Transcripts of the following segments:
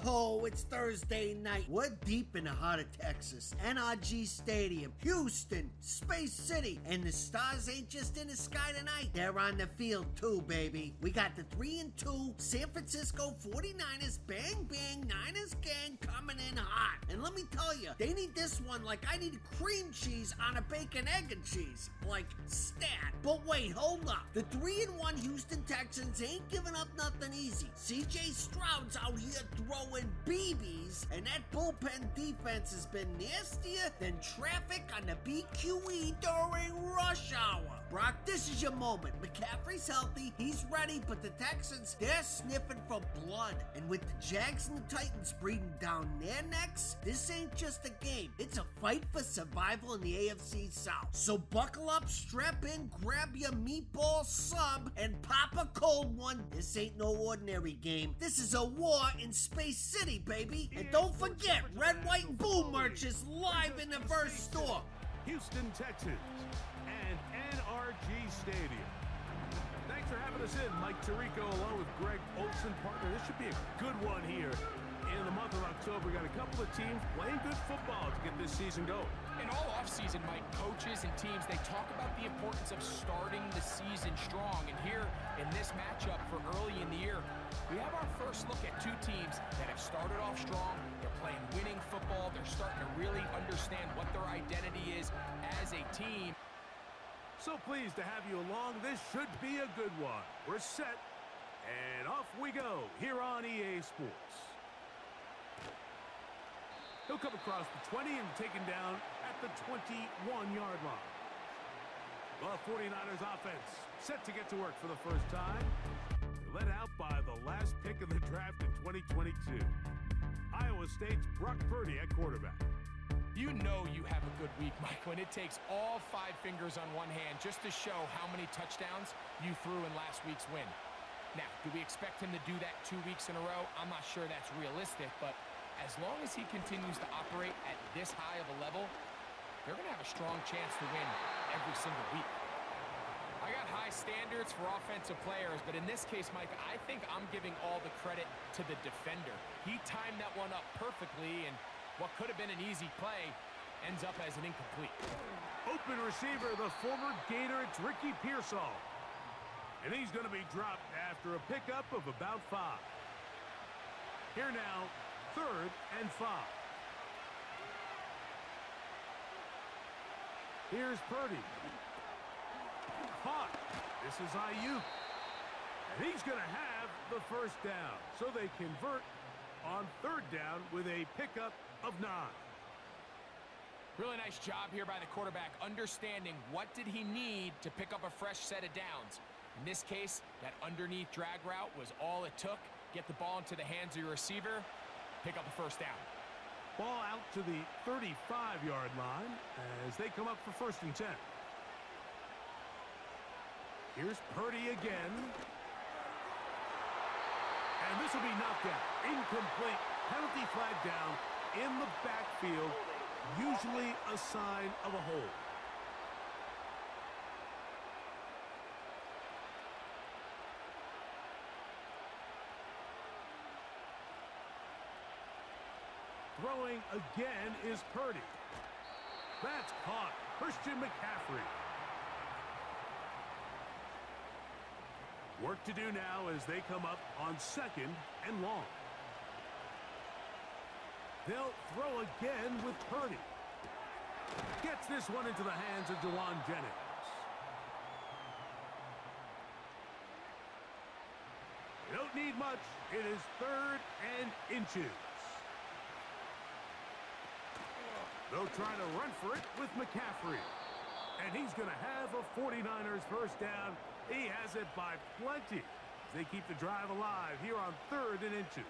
Oh, it's Thursday night. We're deep in the heart of Texas. NRG Stadium, Houston, Space City, and the stars ain't just in the sky tonight. They're on the field too, baby. We got the 3-2 San Francisco 49ers bang bang Niners gang coming in hot. And let me tell you, they need this one like I need cream cheese on a bacon, egg, and cheese. Like stat. But wait, hold up. The 3-1 Houston Texans ain't giving up nothing easy. CJ Stroud's out here throwing BBs, and that bullpen defense has been nastier than traffic on the BQE during rush hour. Brock, this is your moment. McCaffrey's healthy, he's ready, but the Texans, they're sniffing for blood. And with the Jags and the Titans breathing down their necks, this ain't just a game. It's a fight for survival in the AFC South. So buckle up, strap in, grab your meatball sub, and pop a cold one. This ain't no ordinary game. This is a war in Space City, baby. And don't forget, Red, White, and Blue merch is live in the Verse store. Houston Texans and NRG Stadium. Thanks for having us in, Mike Tirico, along with Greg Olson, partner. This should be a good one here in the month of October. We got a couple of teams playing good football to get this season going. And all offseason, Mike, coaches and teams, they talk about the importance of starting the season strong. And here in this matchup for early in the year, we have our first look at two teams that have started off strong. They're playing winning football. They're starting to really understand what their identity is as a team. So pleased to have you along. This should be a good one. We're set, and off we go here on EA Sports. He'll come across the 20 and taken down at the 21-yard line. The 49ers offense set to get to work for the first time. They're led out by the last pick of the draft in 2022. Iowa State's Brock Purdy at quarterback. You know you have a good week, Mike, when it takes all 5 fingers on one hand just to show how many touchdowns you threw in last week's win. Now, do we expect him to do that 2 weeks in a row? I'm not sure that's realistic, but as long as he continues to operate at this high of a level, they're going to have a strong chance to win every single week. I got high standards for offensive players, but in this case, Mike, I think I'm giving all the credit to the defender. He timed that one up perfectly, and what could have been an easy play ends up as an incomplete. Open receiver, the former Gator, it's Ricky Pearsall. And he's going to be dropped after a pickup of about 5. Here now, 3rd and 5. Here's Purdy. Caught. This is Ayuk. And he's going to have the first down. So they convert on 3rd down with a pickup of 9. Really nice job here by the quarterback, understanding what did he need to pick up a fresh set of downs. In this case, that underneath drag route was all it took. Get the ball into the hands of your receiver, pick up a first down. Ball out to the 35-yard line as they come up for 1st and 10. Here's Purdy again. And this will be knocked out. Incomplete. Penalty flag down in the backfield. Usually a sign of a hold. Throwing again is Purdy. That's caught. Christian McCaffrey. Work to do now as they come up on 2nd and long. They'll throw again with Purdy. Gets this one into the hands of Jawan Jennings. They don't need much. It is 3rd and inches. They'll try to run for it with McCaffrey. And he's going to have a 49ers first down. He has it by plenty as they keep the drive alive here on 3rd and inches.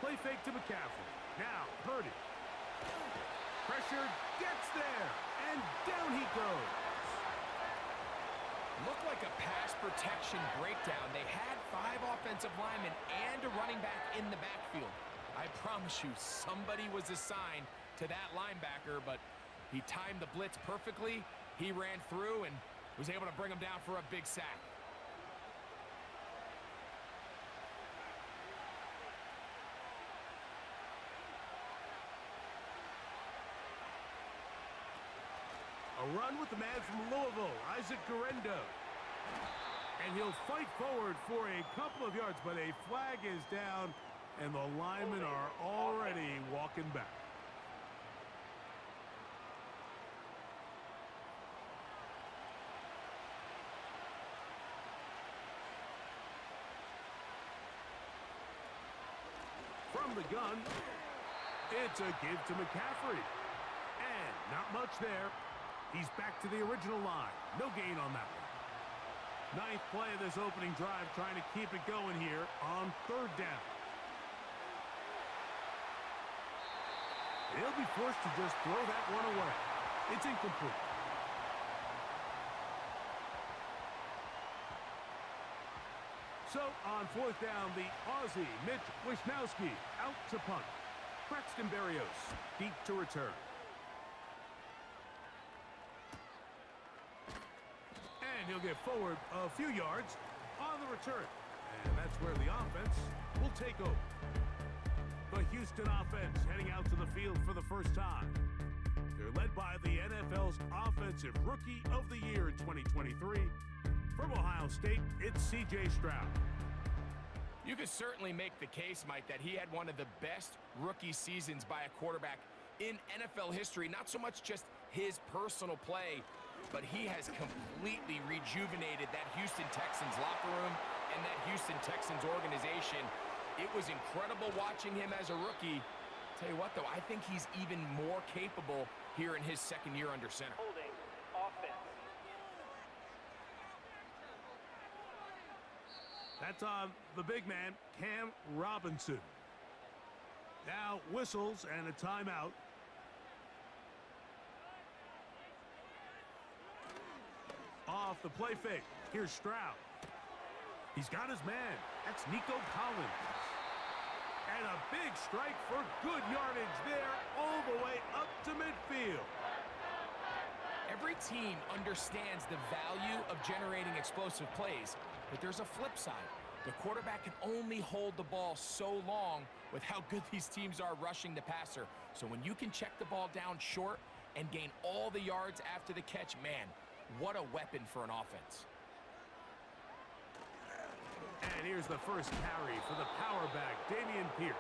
Play fake to McCaffrey. Now Purdy. Pressure gets there. And down he goes. Looked like a pass protection breakdown. They had 5 offensive linemen and a running back in the backfield. I promise you, somebody was assigned to that linebacker, but he timed the blitz perfectly. He ran through, and Was able to bring him down for a big sack. A run with the man from Louisville, Isaac Guerendo. And he'll fight forward for a couple of yards, but a flag is down, and the linemen are already walking back. From the gun, it's a give to McCaffrey. And not much there. He's back to the original line. No gain on that one. Ninth play of this opening drive, trying to keep it going here on third down. He'll be forced to just throw that one away. It's incomplete. So on fourth down, the Aussie Mitch Wisnowski out to punt. Braxton Berrios deep to return. And he'll get forward a few yards on the return. And that's where the offense will take over. The Houston offense heading out to the field for the first time. They're led by the NFL's Offensive Rookie of the Year in 2023. From Ohio State, it's C.J. Stroud. You could certainly make the case, Mike, that he had one of the best rookie seasons by a quarterback in NFL history. Not so much just his personal play, but he has completely rejuvenated that Houston Texans locker room and that Houston Texans organization. It was incredible watching him as a rookie. Tell you what, though, I think he's even more capable here in his second year under center. Holding offense. That's on the big man, Cam Robinson. Now whistles and a timeout. Off the play fake. Here's Stroud. He's got his man. That's Nico Collins. And a big strike for good yardage there all the way up to midfield. Every team understands the value of generating explosive plays, but there's a flip side. The quarterback can only hold the ball so long with how good these teams are rushing the passer. So when you can check the ball down short and gain all the yards after the catch, man, what a weapon for an offense. And here's the first carry for the power back, Dameon Pierce.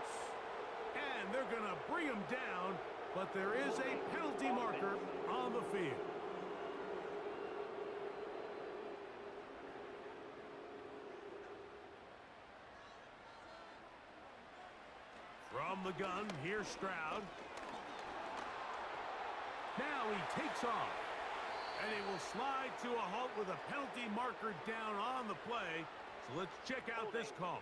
And they're going to bring him down, but there is a penalty marker on the field. From the gun, here's Stroud. Now he takes off. And he will slide to a halt with a penalty marker down on the play. So let's check out this call.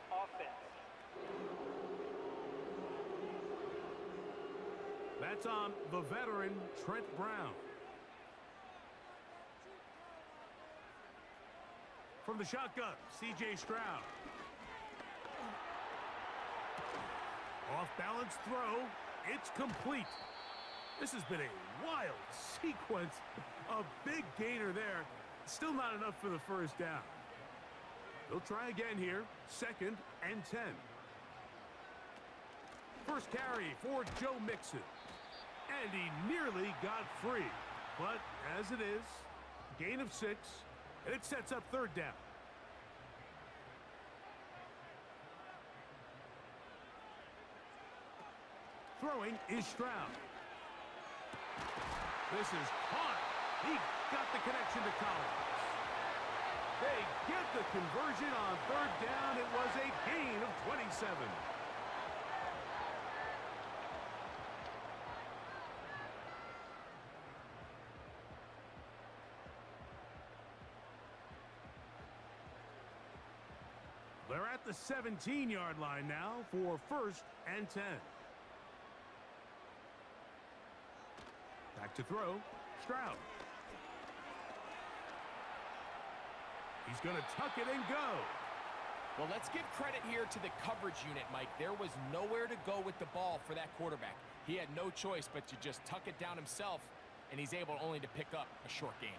That's on the veteran, Trent Brown. From the shotgun, C.J. Stroud. Off-balance throw. It's complete. This has been a wild sequence. A big gainer there. Still not enough for the first down. They'll try again here. 2nd and 10. First carry for Joe Mixon. And he nearly got free. But as it is, gain of 6. And it sets up 3rd down. Throwing is Stroud. This is caught. He got the connection to Collins. They get the conversion on 3rd down. It was a gain of 27. They're at the 17-yard line now for 1st and 10. Back to throw, Stroud. He's going to tuck it and go. Well, let's give credit here to the coverage unit, Mike. There was nowhere to go with the ball for that quarterback. He had no choice but to just tuck it down himself, and he's able only to pick up a short gain.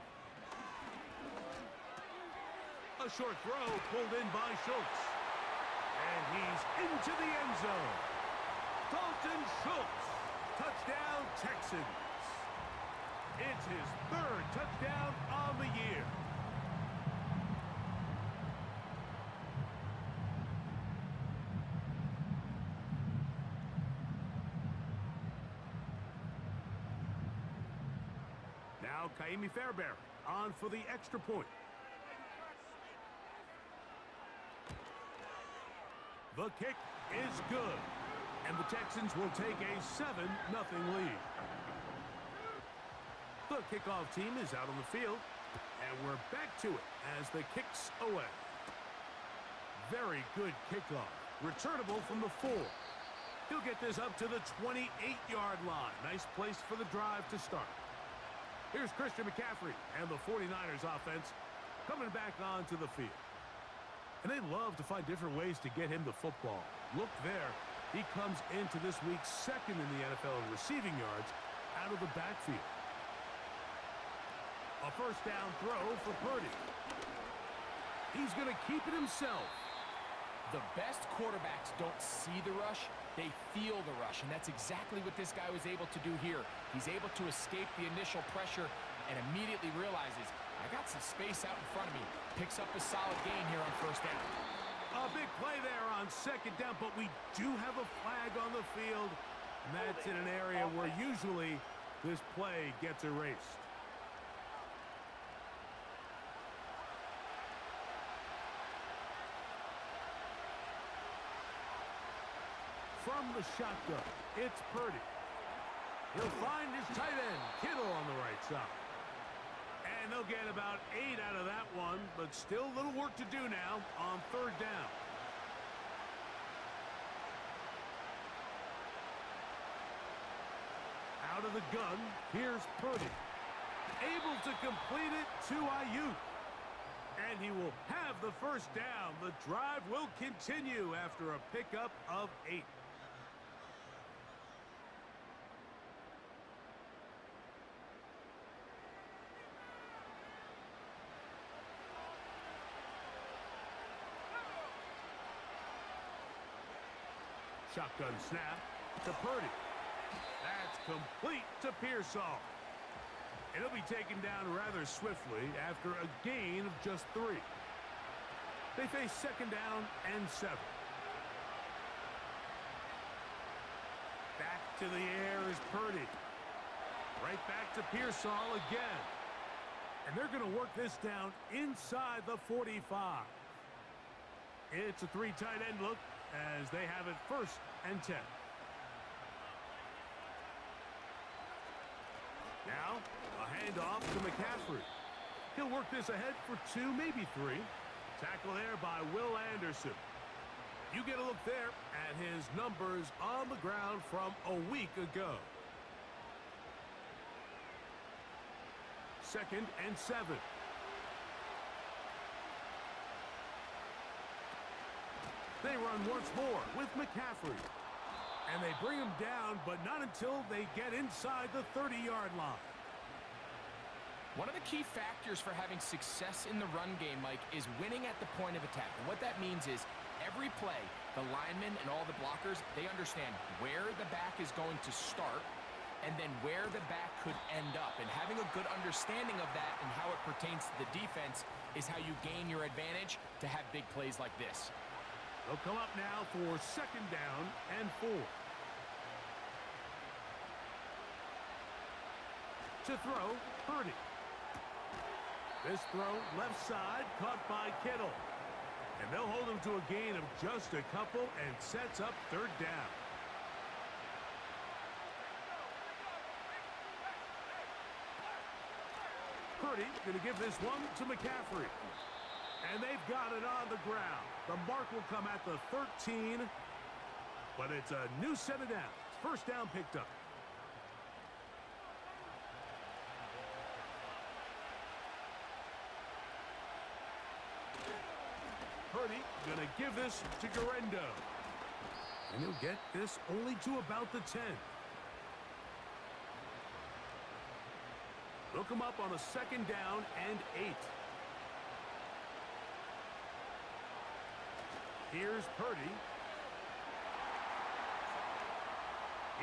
A short throw pulled in by Schultz. And he's into the end zone. Dalton Schultz. Touchdown, Texans. It's his third touchdown on the year. Now Kaimi Fairbairn on for the extra point. The kick is good, and the Texans will take a 7-0 lead. The kickoff team is out on the field, and we're back to it as the kick's away. Very good kickoff, returnable from the 4. He'll get this up to the 28-yard line. Nice place for the drive to start. Here's Christian McCaffrey and the 49ers offense coming back onto the field. And they love to find different ways to get him the football. Look there. He comes into this week second in the NFL in receiving yards out of the backfield. A first down throw for Purdy. He's going to keep it himself. The best quarterbacks don't see the rush, they feel the rush, and that's exactly what this guy was able to do here. He's able to escape the initial pressure and immediately realizes, I got some space out in front of me. Picks up a solid gain here on first down. A big play there on second down, but we do have a flag on the field, and that's in an area where usually this play gets erased. From the shotgun, it's Purdy. He'll find his tight end, Kittle, on the right side. And they'll get about 8 out of that one, but still a little work to do now on third down. Out of the gun, here's Purdy. Able to complete it to Ayuk. And he will have the first down. The drive will continue after a pickup of 8. Shotgun snap to Purdy. That's complete to Pearsall. It'll be taken down rather swiftly after a gain of just 3. They face second down and 7. Back to the air is Purdy. Right back to Pearsall again. And they're going to work this down inside the 45. It's a 3 tight end look as they have it first and 10. Now, a handoff to McCaffrey. He'll work this ahead for 2, maybe 3. Tackle there by Will Anderson. You get a look there at his numbers on the ground from a week ago. Second and 7. They run once more with McCaffrey. And they bring him down, but not until they get inside the 30-yard line. One of the key factors for having success in the run game, Mike, is winning at the point of attack. And what that means is every play, the linemen and all the blockers, they understand where the back is going to start and then where the back could end up. And having a good understanding of that and how it pertains to the defense is how you gain your advantage to have big plays like this. They'll come up now for second down and 4. To throw, Purdy. This throw, left side, caught by Kittle. And they'll hold him to a gain of just a couple and sets up third down. Purdy going to give this one to McCaffrey. And they've got it on the ground. The mark will come at the 13, but it's a new set of downs. First down picked up. Purdy going to give this to Garendo. And he'll get this only to about the 10. They'll come up on a second down and 8. Here's Purdy.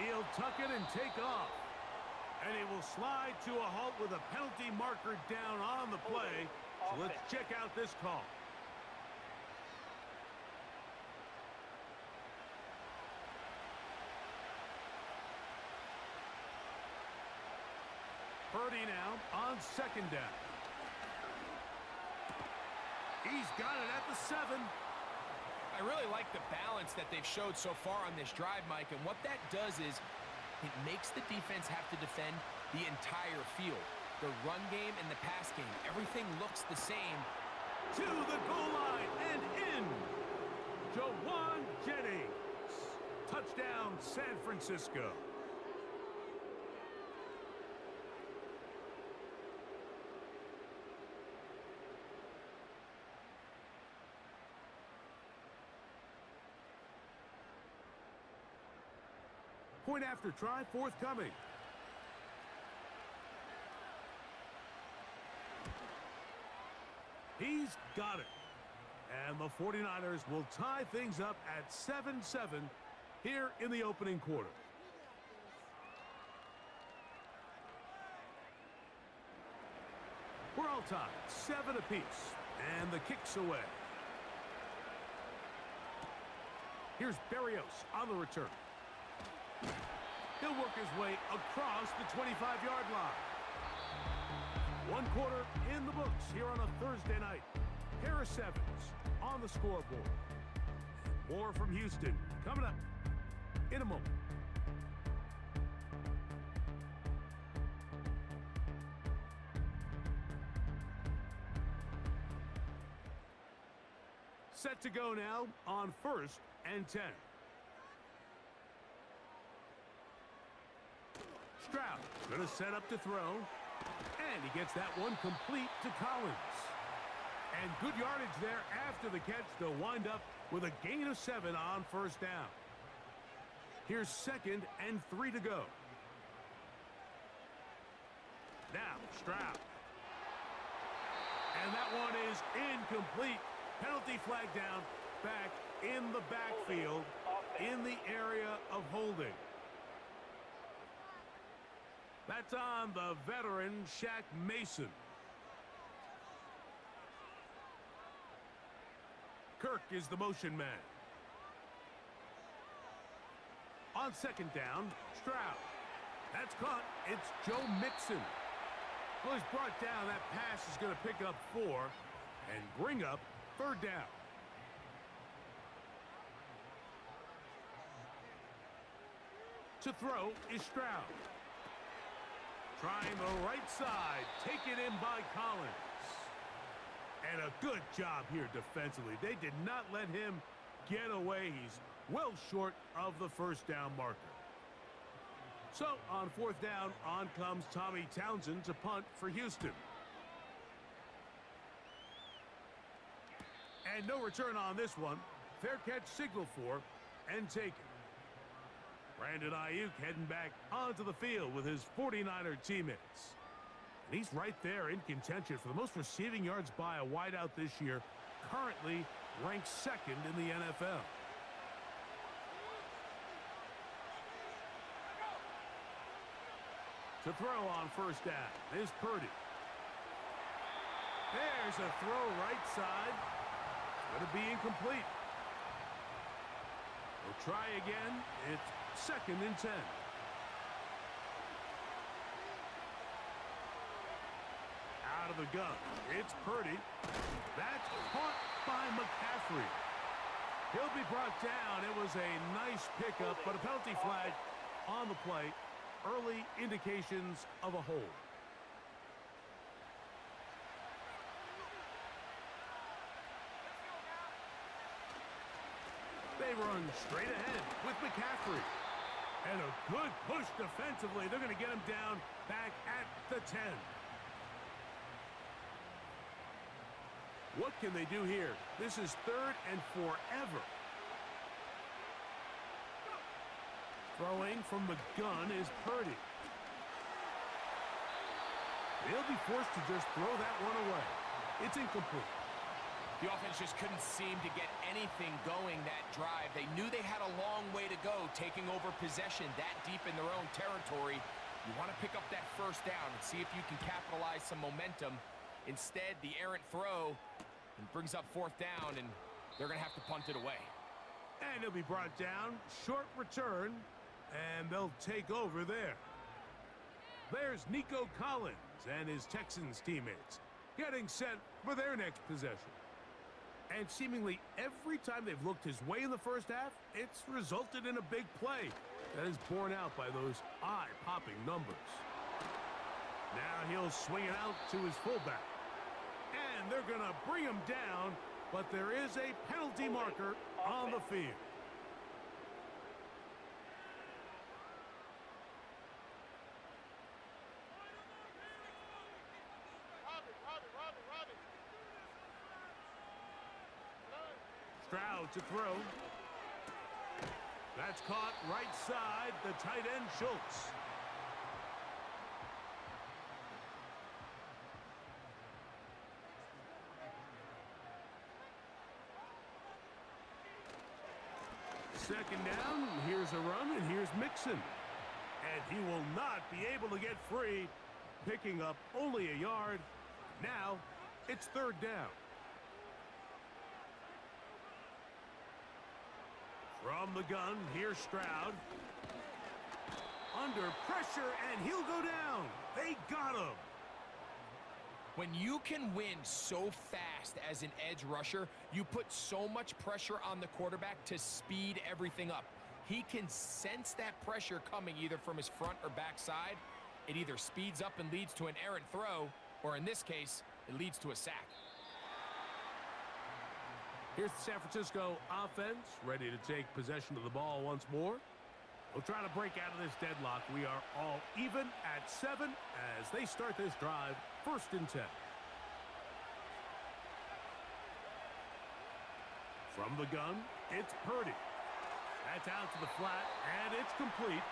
He'll tuck it and take off. And he will slide to a halt with a penalty marker down on the play. So let's check out this call. Purdy now on second down. He's got it at the 7. I really like the balance that they've showed so far on this drive, Mike, and what that does is it makes the defense have to defend the entire field. The run game and the pass game, everything looks the same. To the goal line and in. Jawan Jennings. Touchdown, San Francisco. Point after try forthcoming. He's got it. And the 49ers will tie things up at 7-7 here in the opening quarter. We're all tied, 7 apiece. And the kick's away. Here's Berrios on the return. He'll work his way across the 25-yard line. One quarter in the books here on a Thursday night. Harris Evans on the scoreboard. More from Houston coming up in a moment. Set to go now on 1st and 10. Stroud going to set up to throw. And he gets that one complete to Collins. And good yardage there after the catch to wind up with a gain of 7 on 1st down. Here's 2nd and 3 to go. Now Stroud. And that one is incomplete. Penalty flag down back in the backfield in the area of holding. That's on the veteran, Shaq Mason. Kirk is the motion man. On 2nd down, Stroud. That's caught. It's Joe Mixon. Well, he's brought down. That pass is going to pick up 4 and bring up 3rd down. To throw is Stroud. Trying the right side. Taken in by Collins. And a good job here defensively. They did not let him get away. He's well short of the 1st down marker. So on 4th down, on comes Tommy Townsend to punt for Houston. And no return on this one. Fair catch signaled for and taken. Brandon Ayuk heading back onto the field with his 49er teammates. And he's right there in contention for the most receiving yards by a wideout this year, currently ranked 2nd in the NFL. To throw on 1st down is Purdy. There's a throw right side. It's going to be incomplete. We'll try again. It's 2nd and 10. Out of the gun. It's Purdy. That's caught by McCaffrey. He'll be brought down. It was a nice pickup, but a penalty flag on the play. Early indications of a hold. They run straight ahead with McCaffrey. And a good push defensively. They're going to get him down back at the 10. What can they do here? This is 3rd and forever. Throwing from the gun is Purdy. They'll be forced to just throw that one away. It's incomplete. The offense just couldn't seem to get anything going that drive. They knew they had a long way to go taking over possession that deep in their own territory. You want to pick up that first down and see if you can capitalize some momentum. Instead, the errant throw brings up fourth down, and they're going to have to punt it away. And he'll be brought down. Short return, and they'll take over there. There's Nico Collins and his Texans teammates getting set for their next possession. And seemingly every time they've looked his way in the first half, it's resulted in a big play that is borne out by those eye-popping numbers. Now he'll swing it out to his fullback. And they're going to bring him down, but there is a penalty marker on the field. Stroud to throw. That's caught right side, the tight end Schultz. Second down, here's a run, and here's Mixon. And he will not be able to get free, picking up only a yard. Now, it's third down. From the gun, here's Stroud. Under pressure, and he'll go down. They got him. When you can win so fast as an edge rusher, you put so much pressure on the quarterback to speed everything up. He can sense that pressure coming either from his front or back side. It either speeds up and leads to an errant throw, or in this case, it leads to a sack. Here's the San Francisco offense, ready to take possession of the ball once more. We'll try to break out of this deadlock. We are all even at 7 as they start this drive, 1st and 10. From the gun, it's Purdy. That's out to the flat, and it's complete.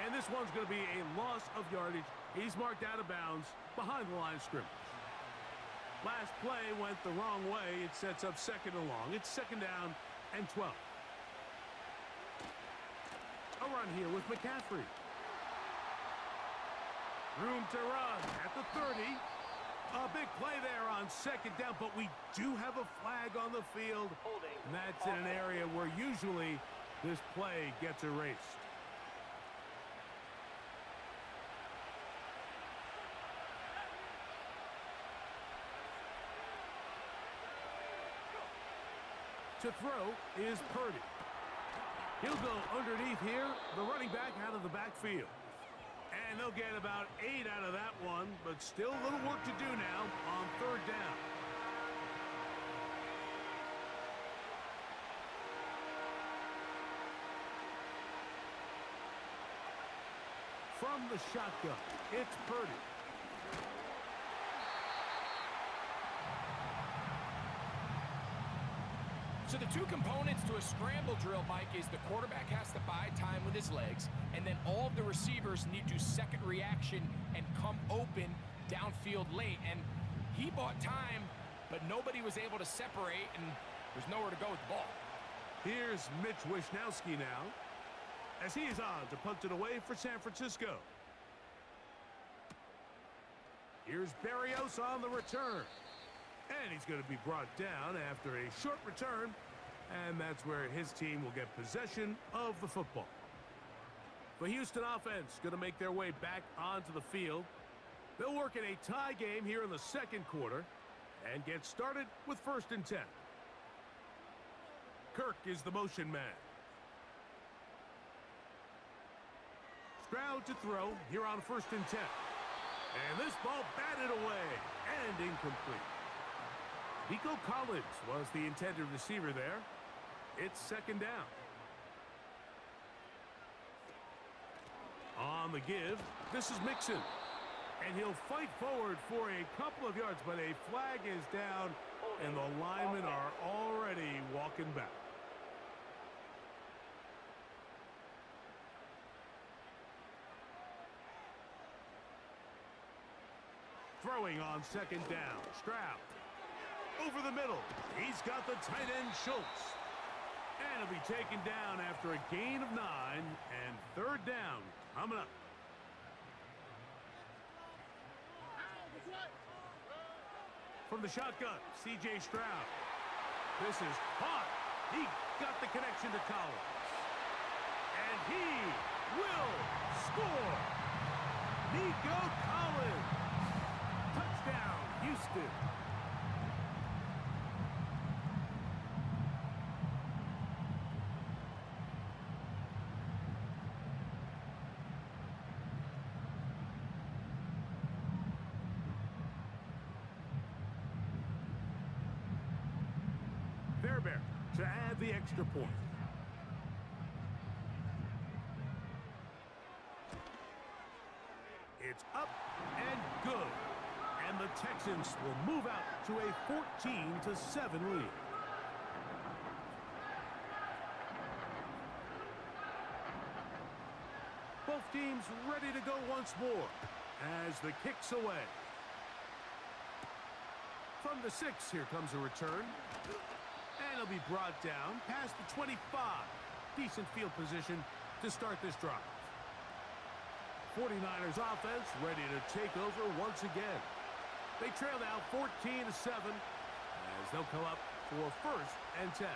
And this one's going to be a loss of yardage. He's marked out of bounds behind the line of scrimmage. Last play went the wrong way. It sets up second and long. It's second down and 12. A run here with McCaffrey. Room to run at the 30. A big play there on second down, but we do have a flag on the field. And that's in an area where usually this play gets erased. To throw is Purdy. He'll go underneath here, the running back out of the backfield. And they'll get about 8 out of that one, but still a little work to do now on third down. From the shotgun, it's Purdy. So the two components to a scramble drill, Mike, is the quarterback has to buy time with his legs, and then all of the receivers need to second reaction and come open downfield late. And he bought time, but nobody was able to separate, and there's nowhere to go with the ball. Here's Mitch Wishnowski now, as he is on to punt it away for San Francisco. Here's Berrios on the return. And he's going to be brought down after a short return, and that's where his team will get possession of the football. The Houston offense going to make their way back onto the field. They'll work in a tie game here in the second quarter and get started with 1st and 10. Kirk is the motion man. Stroud to throw here on 1st and 10. And this ball batted away and incomplete. Nico Collins was the intended receiver there. It's second down. On the give, this is Mixon. And he'll fight forward for a couple of yards, but a flag is down, and the linemen are already walking back. Throwing on second down, Stroud. over the middle. He's got the tight end, Schultz. And he'll be taken down after a gain of 9, and third down coming up. From the shotgun, C.J. Stroud. This is caught. He got the connection to Collins. And he will score. Nico Collins. Touchdown, Houston. Fairbairn to add the extra point. It's up and good. And the Texans will move out to a 14-7 lead. Both teams ready to go once more as the kick's away. From the 6, here comes a return. And he'll be brought down past the 25. Decent field position to start this drive. 49ers offense ready to take over once again. They trail now 14-7 as they'll come up for first and 10.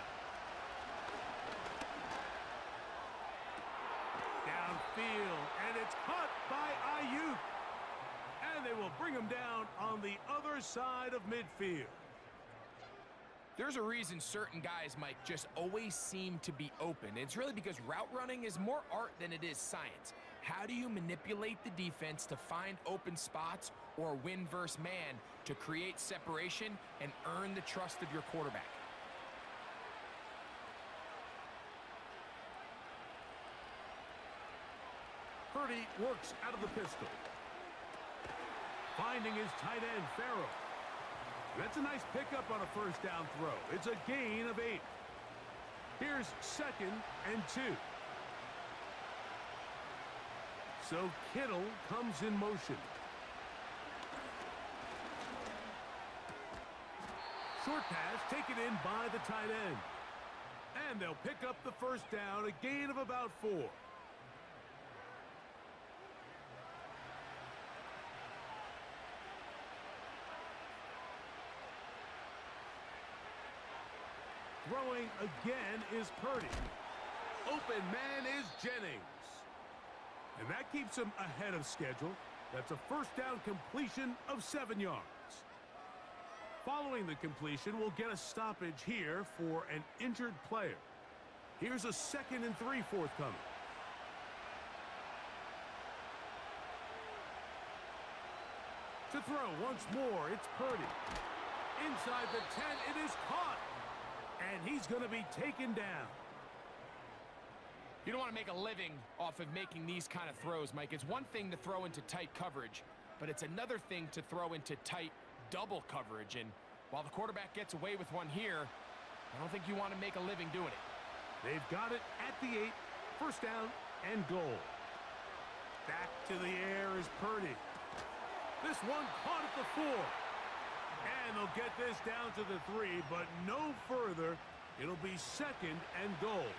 Downfield, and it's caught by Ayuk. And they will bring him down on the other side of midfield. There's a reason certain guys, Mike, just always seem to be open. It's really because route running is more art than it is science. How do you manipulate the defense to find open spots or win versus man to create separation and earn the trust of your quarterback? Purdy works out of the pistol. Finding his tight end, Farrell. That's a nice pickup on a first down throw. It's a gain of 8. Here's 2nd and 2. So Kittle comes in motion. Short pass taken in by the tight end. And they'll pick up the first down, a gain of about 4. Throwing again is Purdy. Open man is Jennings. And that keeps him ahead of schedule. That's a first down completion of 7 yards. Following the completion, we'll get a stoppage here for an injured player. Here's a 2nd and 3 forthcoming. To throw once more, it's Purdy. Inside the 10, it is caught. And he's going to be taken down. You don't want to make a living off of making these kind of throws, Mike. It's one thing to throw into tight coverage, but it's another thing to throw into tight double coverage. And while the quarterback gets away with one here, I don't think you want to make a living doing it. They've got it at the 8. First down and goal. Back to the air is Purdy. This one caught at the 4. And they'll get this down to the 3, but no further. It'll be 2nd and goal.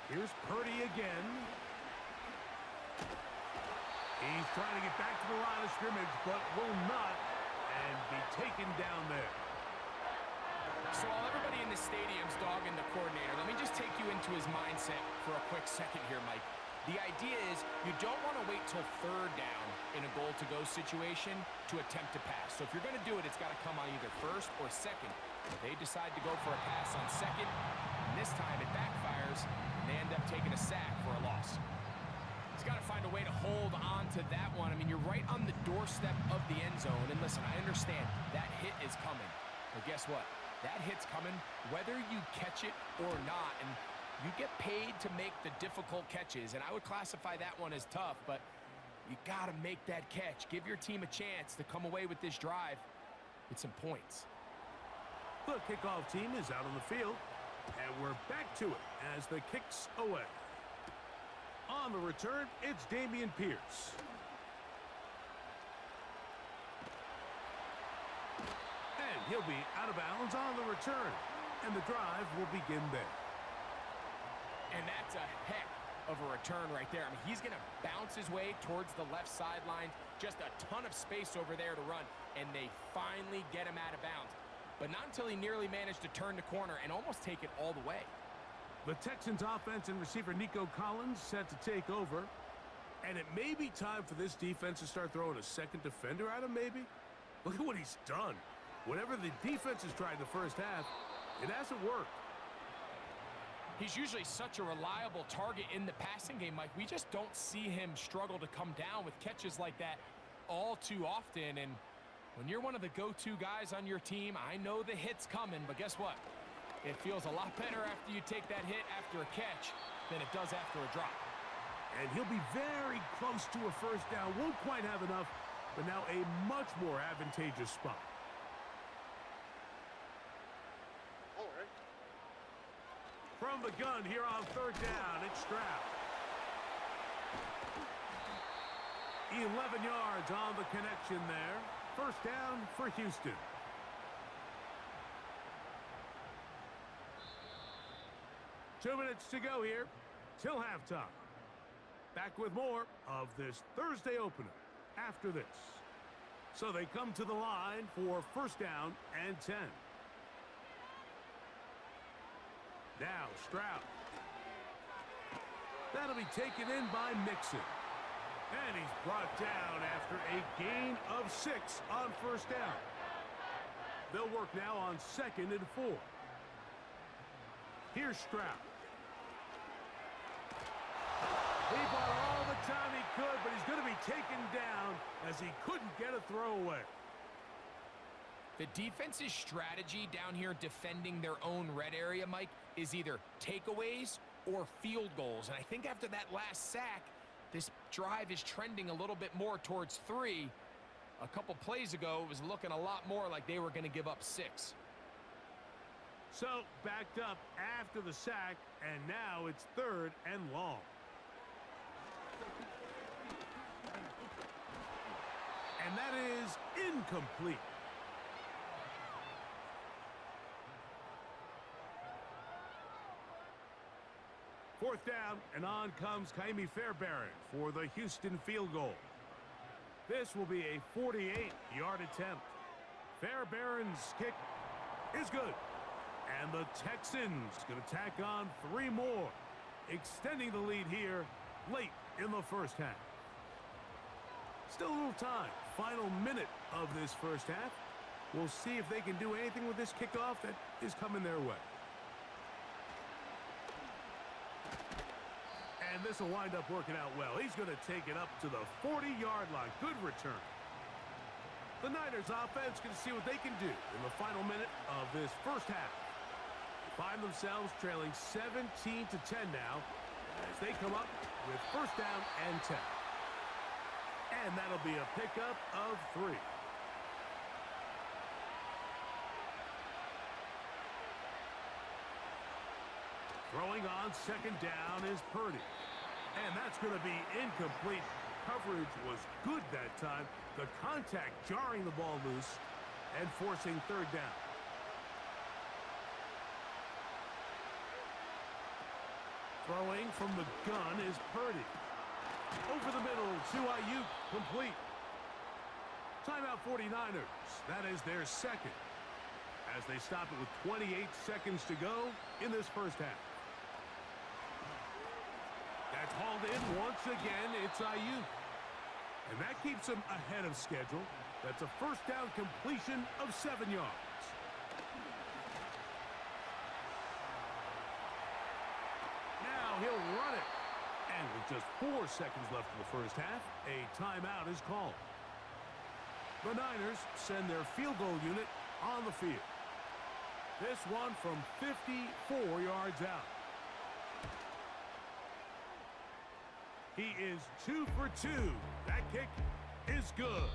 Here's Purdy again. He's trying to get back to the line of scrimmage, but will not, and be taken down there. So while everybody in the stadium's dogging the coordinator, let me just take you into his mindset for a quick second here, Mike. The idea is you don't want to wait till third down in a goal-to-go situation to attempt to pass. So if you're going to do it, it's got to come on either first or second. They decide to go for a pass on second, and this time it backfires, and they end up taking a sack for a loss. He's got to find a way to hold on to that one. I mean, you're right on the doorstep of the end zone, and listen, I understand that hit is coming, but guess what? That hit's coming whether you catch it or not, and you get paid to make the difficult catches, and I would classify that one as tough, but you got to make that catch. Give your team a chance to come away with this drive with some points. The kickoff team is out on the field, and we're back to it as the kick's away. On the return, it's Dameon Pierce. He'll be out of bounds on the return, and the drive will begin there. And that's a heck of a return right there. I mean, he's going to bounce his way towards the left sideline. Just a ton of space over there to run, and they finally get him out of bounds. But not until he nearly managed to turn the corner and almost take it all the way. The Texans offense and receiver Nico Collins set to take over. And it may be time for this defense to start throwing a second defender at him, maybe. Look at what he's done. Whatever the defense has tried the first half, it hasn't worked. He's usually such a reliable target in the passing game, Mike. We just don't see him struggle to come down with catches like that all too often. And when you're one of the go-to guys on your team, I know the hit's coming, but guess what? It feels a lot better after you take that hit after a catch than it does after a drop. And he'll be very close to a first down. Won't quite have enough, but now a much more advantageous spot. From the gun here on third down, it's Stroud. 11 yards on the connection there. First down for Houston. Two minutes to go here till halftime. Back with more of this Thursday opener after this. So they come to the line for first down and 10. Now Stroud. That'll be taken in by Mixon. And he's brought down after a gain of 6 on first down. They'll work now on 2nd and 4. Here's Stroud. He bought all the time he could, but he's going to be taken down as he couldn't get a throwaway. The defense's strategy down here defending their own red area, Mike, is either takeaways or field goals. And I think after that last sack, this drive is trending a little bit more towards 3. A couple plays ago, it was looking a lot more like they were going to give up 6. So backed up after the sack, and now it's 3rd and long. And that is incomplete. Fourth down, and on comes Kaimi Fairbairn for the Houston field goal. This will be a 48-yard attempt. Fairbairn's kick is good. And the Texans going to tack on 3 more, extending the lead here late in the first half. Still a little time. Final minute of this first half. We'll see if they can do anything with this kickoff that is coming their way. And this will wind up working out well. He's going to take it up to the 40-yard line. Good return. The Niners offense going to see what they can do in the final minute of this first half. Find themselves trailing 17-10 now as they come up with first down and 10. And that'll be a pickup of 3. Throwing on second down is Purdy. And that's going to be incomplete. Coverage was good that time. The contact jarring the ball loose and forcing third down. Throwing from the gun is Purdy. Over the middle to Ayuk, complete. Timeout 49ers. That is their second, as they stop it with 28 seconds to go in this first half. That's hauled in once again. It's Ayuk. And that keeps him ahead of schedule. That's a first down completion of 7 yards. Now he'll run it. And with just 4 seconds left in the first half, a timeout is called. The Niners send their field goal unit on the field. This one from 54 yards out. He is 2 for 2. That kick is good.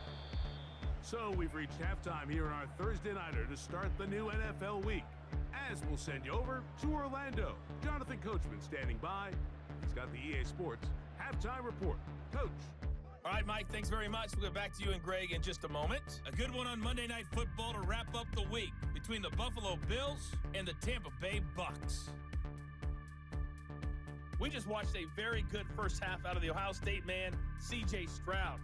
So we've reached halftime here in our Thursday Nighter to start the new NFL week. As we'll send you over to Orlando. Jonathan Coachman standing by. He's got the EA Sports halftime report. Coach. All right, Mike, thanks very much. We'll get back to you and Greg in just a moment. A good one on Monday Night Football to wrap up the week between the Buffalo Bills and the Tampa Bay Bucks. We just watched a very good first half out of the Ohio State man, C.J. Stroud.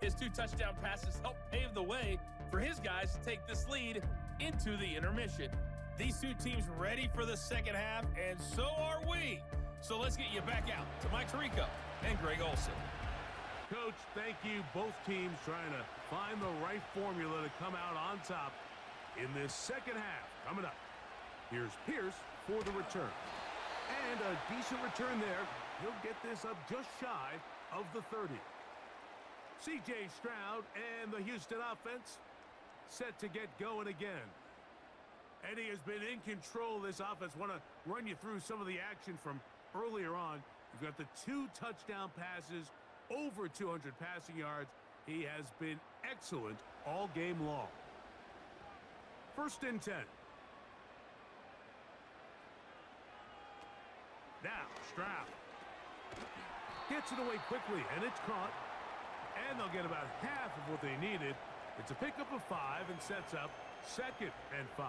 His 2 touchdown passes helped pave the way for his guys to take this lead into the intermission. These 2 teams ready for the second half, and so are we. So let's get you back out to Mike Tirico and Greg Olson. Coach, thank you. Both teams trying to find the right formula to come out on top in this second half. Coming up, here's Pierce for the return. And a decent return there. He'll get this up just shy of the 30. C.J. Stroud and the Houston offense set to get going again. And he has been in control of this offense. Want to run you through some of the action from earlier on. You've got the 2 touchdown passes, over 200 passing yards. He has been excellent all game long. 1st and 10. Now, Stroud gets it away quickly, and it's caught. And they'll get about half of what they needed. It's a pickup of 5 and sets up 2nd and 5.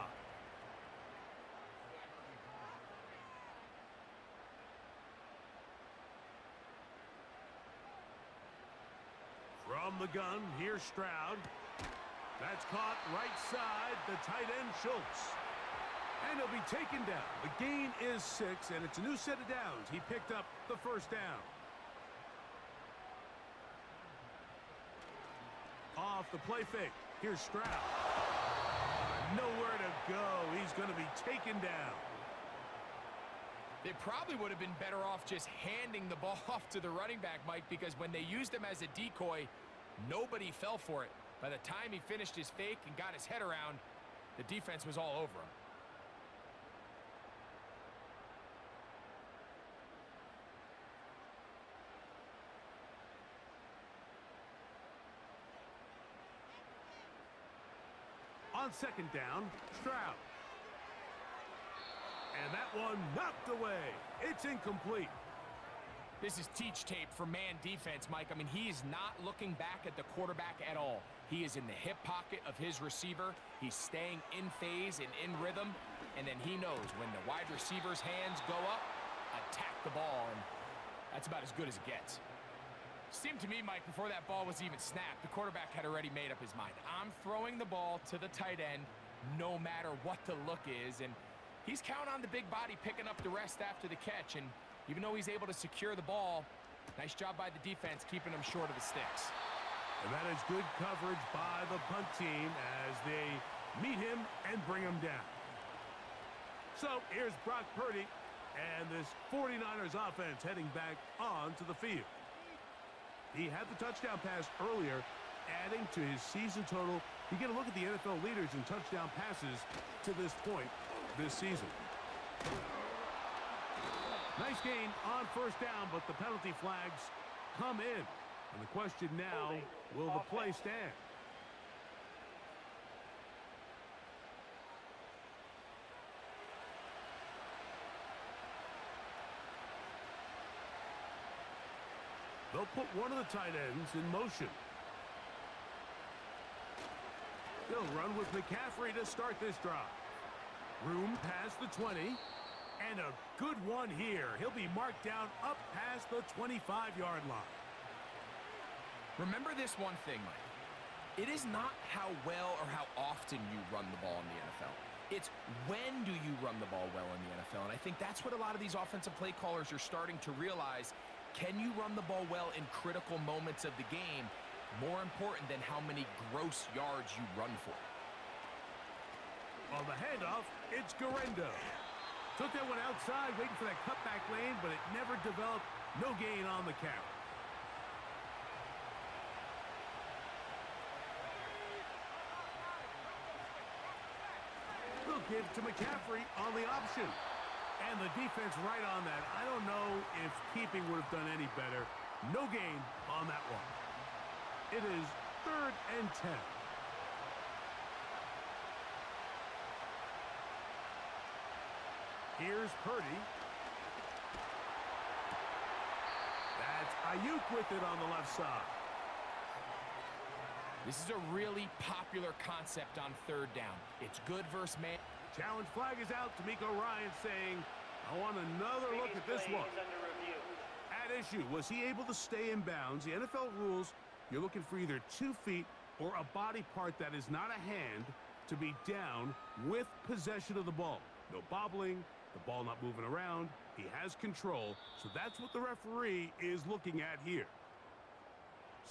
From the gun, here's Stroud. That's caught right side, the tight end Schultz. And he'll be taken down. The gain is 6, and it's a new set of downs. He picked up the 1st down. Off the play fake. Here's Stroud. Nowhere to go. He's going to be taken down. They probably would have been better off just handing the ball off to the running back, Mike, because when they used him as a decoy, nobody fell for it. By the time he finished his fake and got his head around, the defense was all over him. On 2nd down, Stroud. And that one knocked away. It's incomplete. This is teach tape for man defense, Mike. I mean, he is not looking back at the quarterback at all. He is in the hip pocket of his receiver. He's staying in phase and in rhythm. And then he knows when the wide receiver's hands go up, attack the ball. And that's about as good as it gets. Seemed to me, Mike, before that ball was even snapped, the quarterback had already made up his mind. I'm throwing the ball to the tight end no matter what the look is. And he's counting on the big body picking up the rest after the catch. And even though he's able to secure the ball, nice job by the defense keeping him short of the sticks. And that is good coverage by the punt team as they meet him and bring him down. So here's Brock Purdy and this 49ers offense heading back onto the field. He had the touchdown pass earlier, adding to his season total. You get a look at the NFL leaders in touchdown passes to this point this season. Nice gain on 1st down, but the penalty flags come in. And the question now, will the play stand? They'll put one of the tight ends in motion. They'll run with McCaffrey to start this drive. Room past the 20. And a good one here. He'll be marked down up past the 25-yard line. Remember this one thing, Mike. It is not how well or how often you run the ball in the NFL. It's when do you run the ball well in the NFL. And I think that's what a lot of these offensive play callers are starting to realize. Can you run the ball well in critical moments of the game? More important than how many gross yards you run for. On the handoff, it's Garendo. Took that one outside, waiting for that cutback lane, but it never developed. No gain on the carry. They'll give to McCaffrey on the option. And the defense right on that. I don't know if keeping would have done any better. No gain on that one. It is 3rd and 10. Here's Purdy. That's Ayuk with it on the left side. This is a really popular concept on third down. It's good versus man. Challenge flag is out. D'Amico Ryan saying, I want another look at this one. At issue, was he able to stay in bounds? The NFL rules, you're looking for either 2 feet or a body part that is not a hand to be down with possession of the ball. No bobbling, the ball not moving around. He has control, so that's what the referee is looking at here.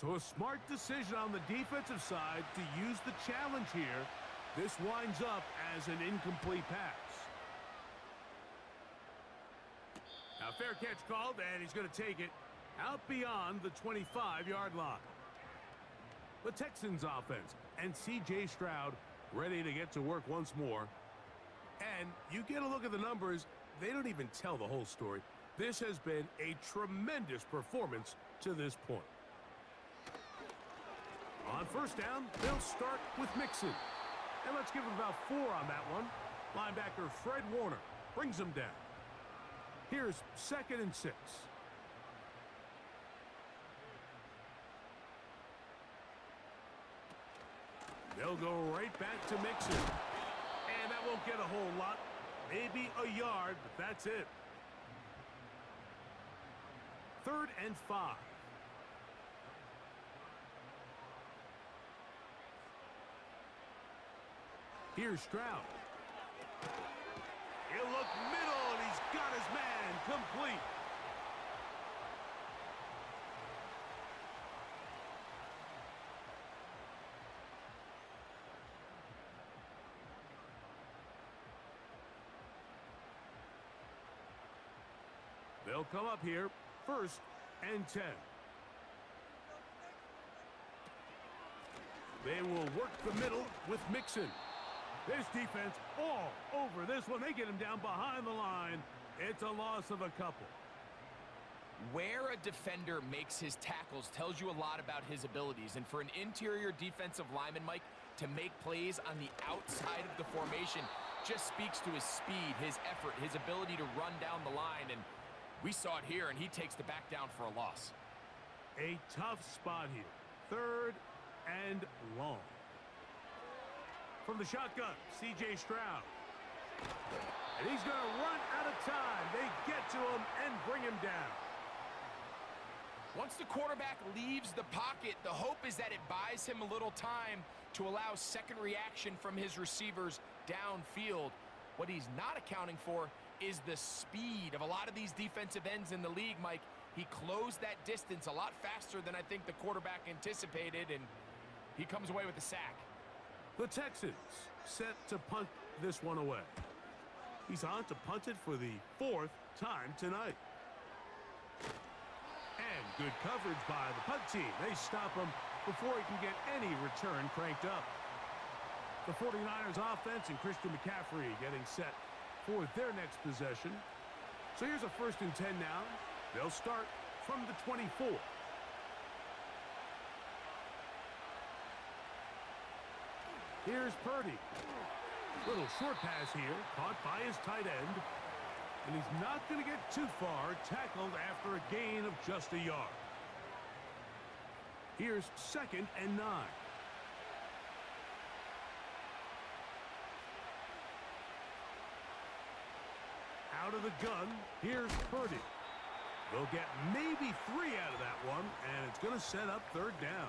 So a smart decision on the defensive side to use the challenge here. This winds up as an incomplete pass. Now, fair catch called, and he's going to take it out beyond the 25-yard line. The Texans offense and C.J. Stroud ready to get to work once more. And you get a look at the numbers, they don't even tell the whole story. This has been a tremendous performance to this point. On first down, they'll start with Mixon. And let's give him about 4 on that one. Linebacker Fred Warner brings him down. Here's 2nd and 6. They'll go right back to Mixon. And that won't get a whole lot. Maybe a yard, but that's it. 3rd and 5. Here's Stroud. He'll look middle, and he's got his man complete. They'll come up here, 1st and 10. They will work the middle with Mixon. This defense all over this one. They get him down behind the line. It's a loss of a couple. Where a defender makes his tackles tells you a lot about his abilities. And for an interior defensive lineman, Mike, to make plays on the outside of the formation just speaks to his speed, his effort, his ability to run down the line. And we saw it here, and he takes the back down for a loss. A tough spot here. 3rd and long. From the shotgun, C.J. Stroud. And he's going to run out of time. They get to him and bring him down. Once the quarterback leaves the pocket, the hope is that it buys him a little time to allow second reaction from his receivers downfield. What he's not accounting for is the speed of a lot of these defensive ends in the league, Mike. He closed that distance a lot faster than I think the quarterback anticipated, and he comes away with a sack. The Texans set to punt this one away. He's on to punt it for the 4th time tonight. And good coverage by the punt team. They stop him before he can get any return cranked up. The 49ers offense and Christian McCaffrey getting set for their next possession. So here's a 1st and 10 now. They'll start from the 24. Here's Purdy. Little short pass here, caught by his tight end. And he's not going to get too far, tackled after a gain of just a yard. Here's 2nd and 9. Out of the gun, here's Purdy. They'll get maybe 3 out of that one, and it's going to set up 3rd down.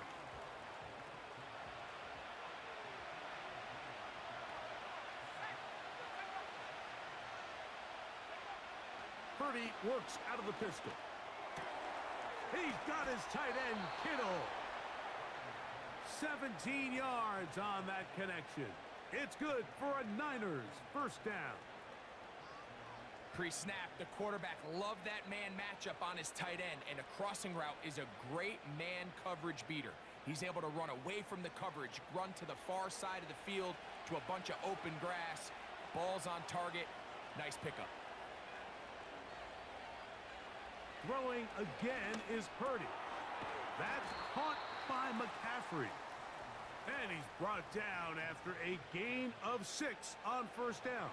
Purdy works out of the pistol. He's got his tight end, Kittle. 17 yards on that connection. It's good for a Niners 1st down. Pre-snap, the quarterback loved that man matchup on his tight end, and a crossing route is a great man coverage beater. He's able to run away from the coverage, run to the far side of the field to a bunch of open grass. Ball's on target. Nice pickup. Throwing again is Purdy. That's caught by McCaffrey. And he's brought down after a gain of 6 on 1st down.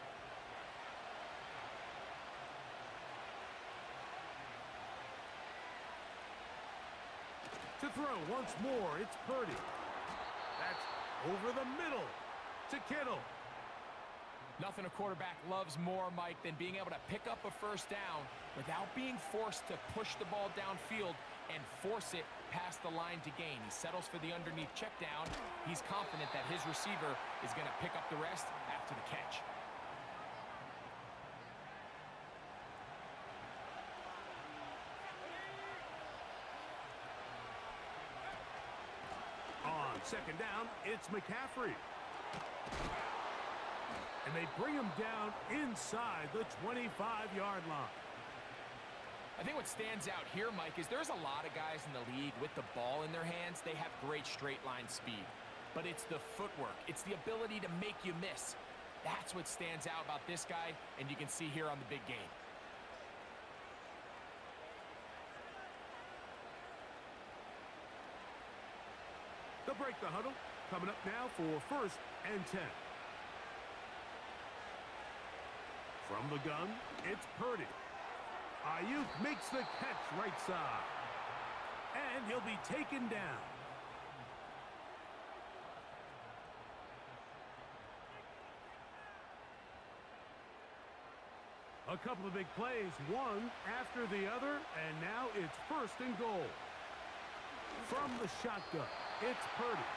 To throw once more, it's Purdy. over the middle to Kittle. Nothing a quarterback loves more, Mike, than being able to pick up a first down without being forced to push the ball downfield and force it past the line to gain. He settles for the underneath check down. He's confident that his receiver is going to pick up the rest after the catch. On second down, it's McCaffrey. And they bring him down inside the 25-yard line. I think what stands out here, Mike, is there's a lot of guys in the league with the ball in their hands. They have great straight line speed. But it's the footwork. It's the ability to make you miss. That's what stands out about this guy, and you can see here on the big game. They'll break the huddle. Coming up now for 1st and 10. From the gun, it's Purdy. Ayuk makes the catch right side. And he'll be taken down. A couple of big plays, one after the other, and now it's 1st and goal. From the shotgun, it's Purdy.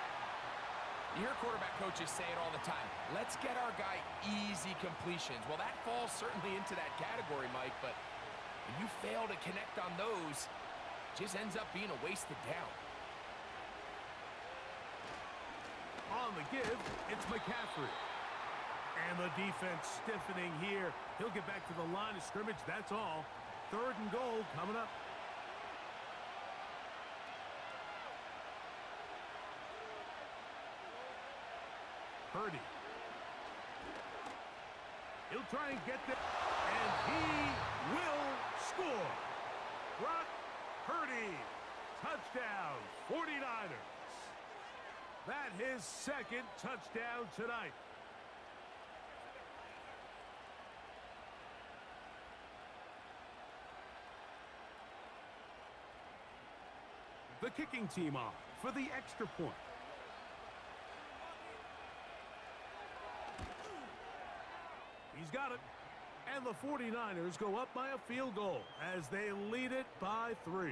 You hear quarterback coaches say it all the time. Let's get our guy easy completions. Well, that falls certainly into that category, Mike, but if you fail to connect on those, it just ends up being a wasted down. On the give, it's McCaffrey. And the defense stiffening here. He'll get back to the line of scrimmage, that's all. 3rd and goal coming up. Purdy. He'll try and get there, and he will score. Brock Purdy, touchdown, 49ers. That his 2nd touchdown tonight. The kicking team off for the extra point. He's got it. And the 49ers go up by a field goal as they lead it by 3.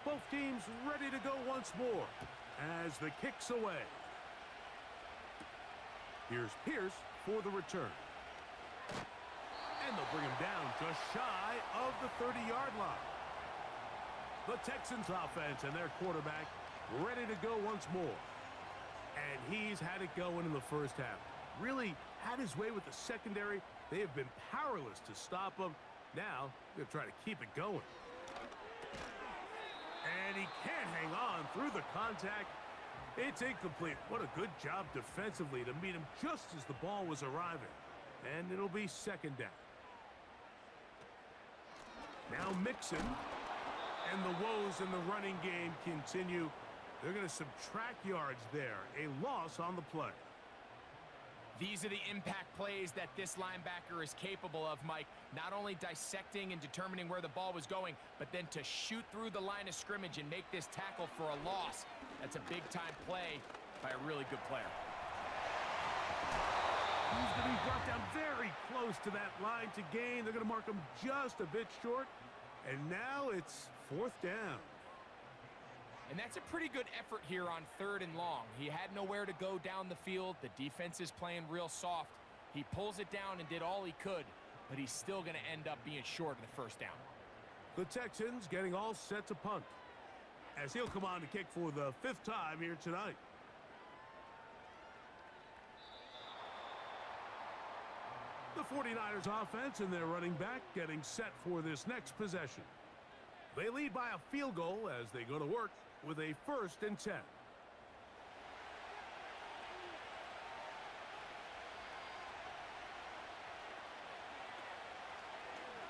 Both teams ready to go once more as the kick's away. Here's Pierce for the return. And they'll bring him down just shy of the 30-yard line. The Texans offense and their quarterback ready to go once more. And he's had it going in the first half. Really had his way with the secondary. They have been powerless to stop him. Now, they're trying to keep it going. And he can't hang on through the contact. It's incomplete. What a good job defensively to meet him just as the ball was arriving. And it'll be 2nd down. Now Mixon. And the woes in the running game continue. They're going to subtract yards there. A loss on the play. These are the impact plays that this linebacker is capable of, Mike. Not only dissecting and determining where the ball was going, but then to shoot through the line of scrimmage and make this tackle for a loss. That's a big-time play by a really good player. He's going to be brought down very close to that line to gain. They're going to mark him just a bit short. And now it's 4th down. And that's a pretty good effort here on 3rd and long. He had nowhere to go down the field. The defense is playing real soft. He pulls it down and did all he could, but he's still going to end up being short of the 1st down. The Texans getting all set to punt, as he'll come on to kick for the 5th time here tonight. The 49ers offense and their running back getting set for this next possession. They lead by a field goal as they go to work with a 1st and 10.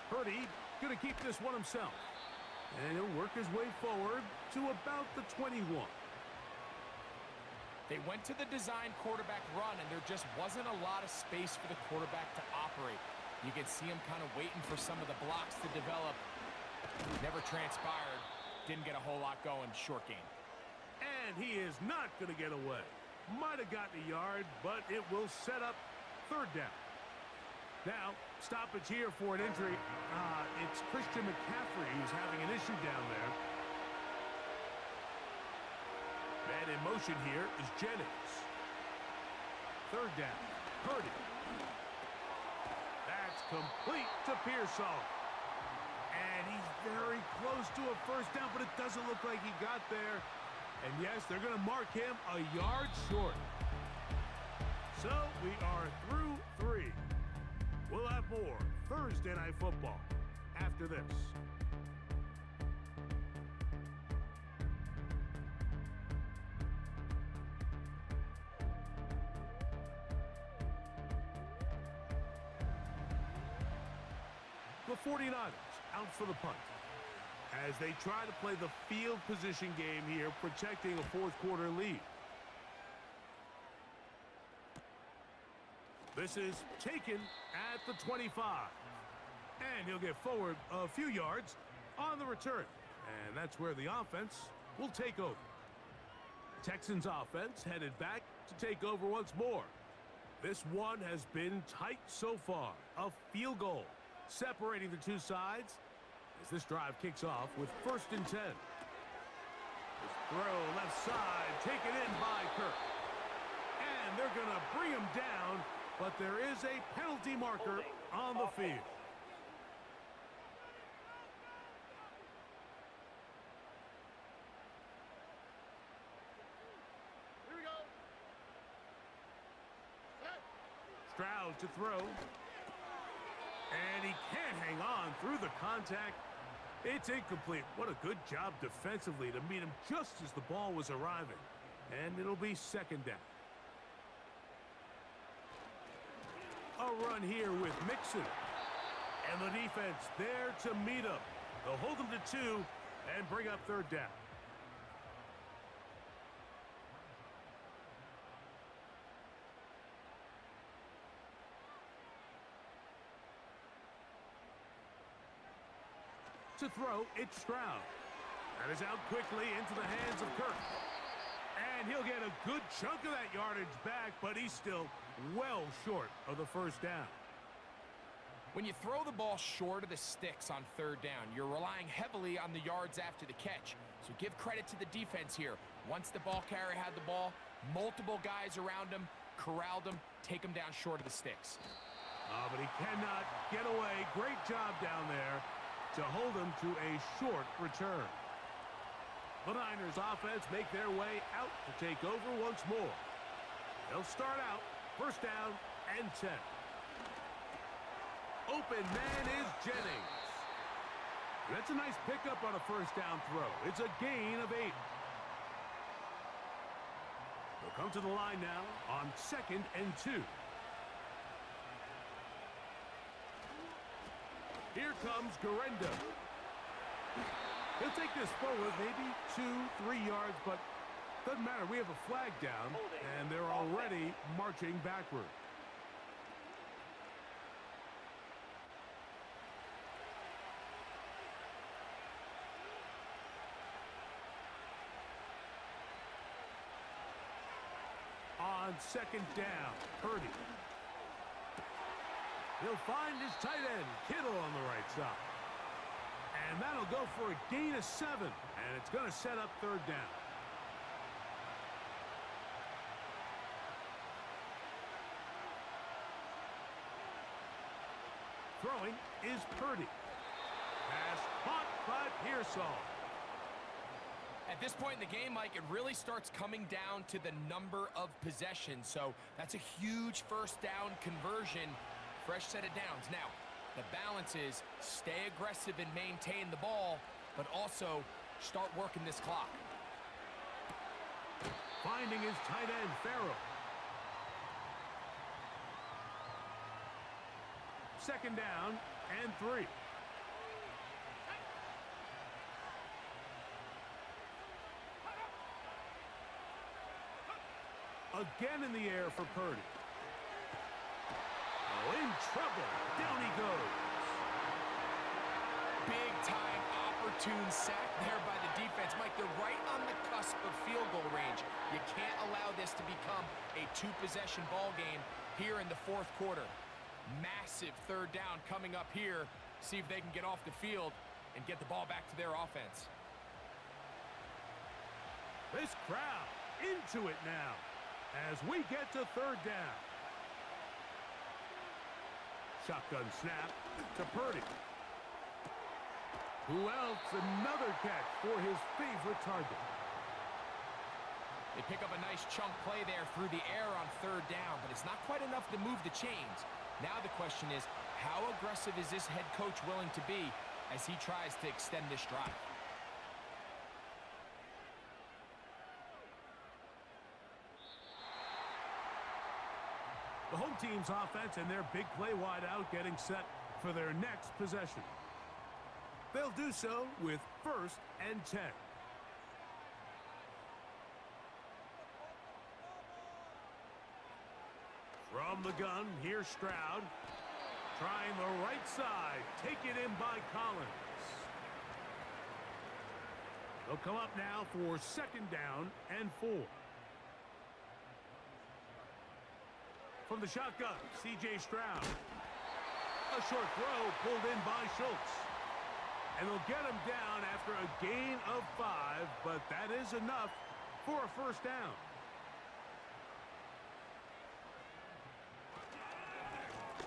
Purdy going to keep this one himself. And he'll work his way forward to about the 21. They went to the design quarterback run, and there just wasn't a lot of space for the quarterback to operate. You can see him kind of waiting for some of the blocks to develop. Never transpired. Didn't get a whole lot going. Short game. And he is not going to get away. Might have gotten a yard, but it will set up third down. Now, stoppage here for an injury. It's Christian McCaffrey who's having an issue down there. Man in motion here is Jennings. Third down. Purdy. That's complete to Pearsall. And he's very close to a first down, but it doesn't look like he got there. And yes, they're going to mark him a yard short. So we are through 3. We'll have more Thursday Night Football after this. The 49ers out for the punt as they try to play the field position game here, protecting a fourth-quarter lead. This is taken at the 25. And he'll get forward a few yards on the return. And that's where the offense will take over. Texans offense headed back to take over once more. This one has been tight so far. A field goal separating the two sides as this drive kicks off with 1st and 10. This throw left side taken in by Kirk. And they're going to bring him down, but there is a penalty marker on the field. Here we go. Stroud to throw. And he can't hang on through the contact. It's incomplete. What a good job defensively to meet him just as the ball was arriving. And it'll be 2nd down. A run here with Mixon. And the defense there to meet him. They'll hold him to 2 and bring up 3rd down. To throw, it's Stroud. That is out quickly into the hands of Kirk. And he'll get a good chunk of that yardage back, but he's still well short of the 1st down. When you throw the ball short of the sticks on 3rd down, you're relying heavily on the yards after the catch. So give credit to the defense here. Once the ball carrier had the ball, multiple guys around him, corralled him, take him down short of the sticks. But he cannot get away. Great job down there to hold him to a short return. The Niners offense make their way out to take over once more. They'll start out 1st down and 10. Open man is Jennings. That's a nice pickup on a 1st down throw. It's a gain of 8. They'll come to the line now on 2nd and 2. Here comes Garenda. He'll take this forward, maybe 2-3 yards, but doesn't matter. We have a flag down, and they're already marching backward. On 2nd down, Purdy. He'll find his tight end, Kittle, on the right side. And that'll go for a gain of 7. And it's going to set up 3rd down. Throwing is Purdy. Pass caught by Pearsall. At this point in the game, Mike, it really starts coming down to the number of possessions. So that's a huge 1st down conversion. Fresh set of downs. Now, the balance is stay aggressive and maintain the ball, but also start working this clock. Finding his tight end, Farrell. 2nd down and 3. Again in the air for Purdy. Oh, in trouble. Down he goes. Big-time opportune sack there by the defense. Mike, they're right on the cusp of field goal range. You can't allow this to become a two-possession ball game here in the fourth quarter. Massive third down coming up here. See if they can get off the field and get the ball back to their offense. This crowd into it now as we get to third down. Shotgun snap to Purdy. Who else? Another catch for his favorite target. They pick up a nice chunk play there through the air on third down, but it's not quite enough to move the chains. Now the question is, how aggressive is this head coach willing to be as he tries to extend this drive? The home team's offense and their big play wide out getting set for their next possession. They'll do so with 1st and 10. From the gun, here's Stroud. Trying the right side. Taken in by Collins. They'll come up now for 2nd down and 4. From the shotgun, C.J. Stroud. A short throw pulled in by Schultz. And they'll get him down after a gain of 5, but that is enough for a 1st down.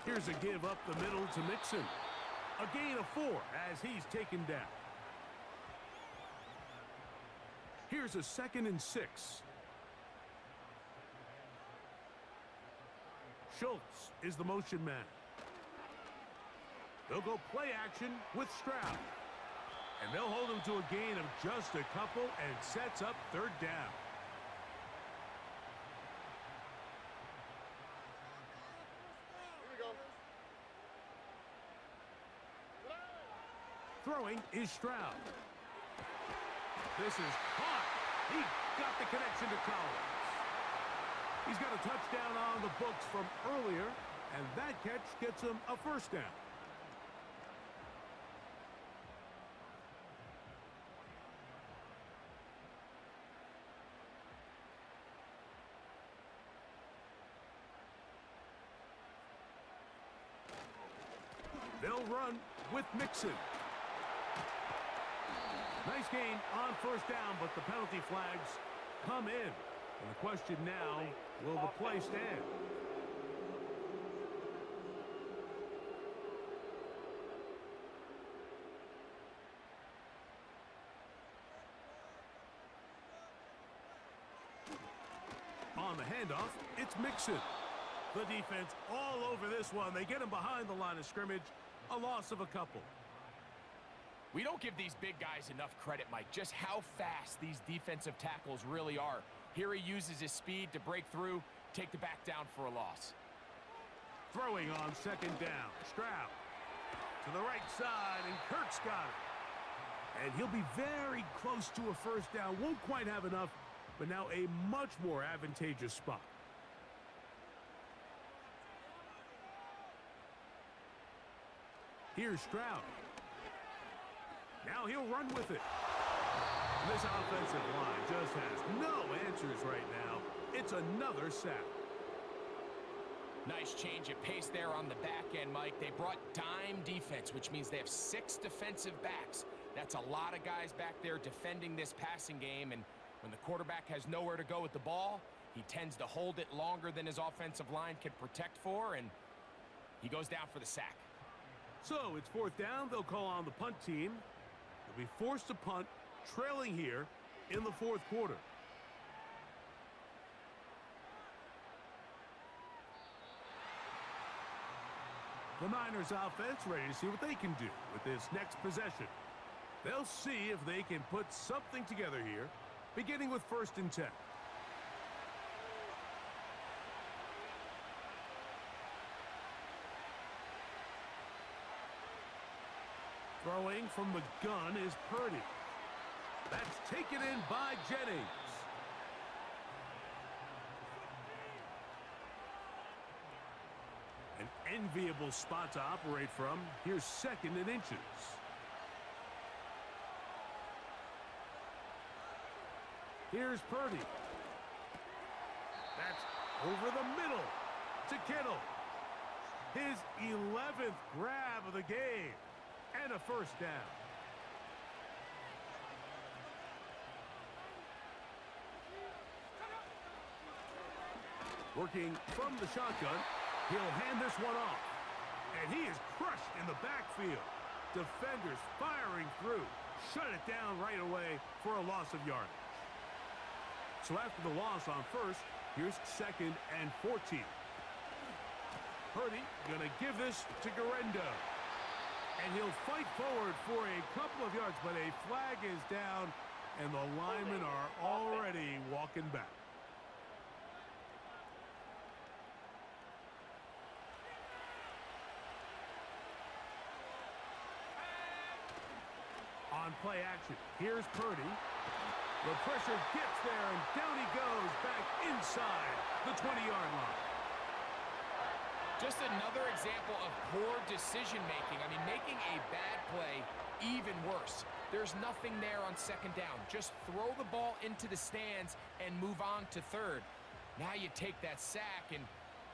Here's a give up the middle to Mixon. A gain of 4 as he's taken down. Here's a 2nd and 6. Schultz is the motion man. They'll go play action with Stroud. And they'll hold him to a gain of just a couple and sets up 3rd down. Throwing is Stroud. This is caught. He got the connection to Collins. He's got a touchdown on the books from earlier, and that catch gets him a 1st down. They'll run with Mixon. Nice gain on 1st down, but the penalty flags come in. And the question now, will the play stand? On the handoff, it's Mixon. The defense all over this one. They get him behind the line of scrimmage. A loss of a couple. We don't give these big guys enough credit, Mike, just how fast these defensive tackles really are. Here he uses his speed to break through, take the back down for a loss. Throwing on 2nd down. Stroud to the right side, and Kirk's got it. And he'll be very close to a 1st down. Won't quite have enough, but now a much more advantageous spot. Here's Stroud. Now he'll run with it. This offensive line just has no answers right now. It's another sack. Nice change of pace there on the back end, Mike. They brought dime defense, which means they have 6 defensive backs. That's a lot of guys back there defending this passing game, and when the quarterback has nowhere to go with the ball, he tends to hold it longer than his offensive line can protect for, and he goes down for the sack. So it's 4th down. They'll call on the punt team. They'll be forced to punt, trailing here in the 4th quarter. The Niners offense ready to see what they can do with this next possession. They'll see if they can put something together here, beginning with 1st and 10. Throwing from the gun is Purdy. That's taken in by Jennings. An enviable spot to operate from. Here's 2nd and inches. Here's Purdy. That's over the middle to Kittle. His 11th grab of the game. And a first down. Working from the shotgun, he'll hand this one off. And he is crushed in the backfield. Defenders firing through. Shut it down right away for a loss of yardage. So after the loss on first, here's 2nd and 14. Purdy gonna give this to Garendo. And he'll fight forward for a couple of yards, but a flag is down, and the linemen are already walking back. On play action, here's Purdy. The pressure gets there, and down he goes back inside the 20-yard line. Just another example of poor decision-making. I mean, making a bad play even worse. There's nothing there on 2nd down. Just throw the ball into the stands and move on to 3rd. Now you take that sack, and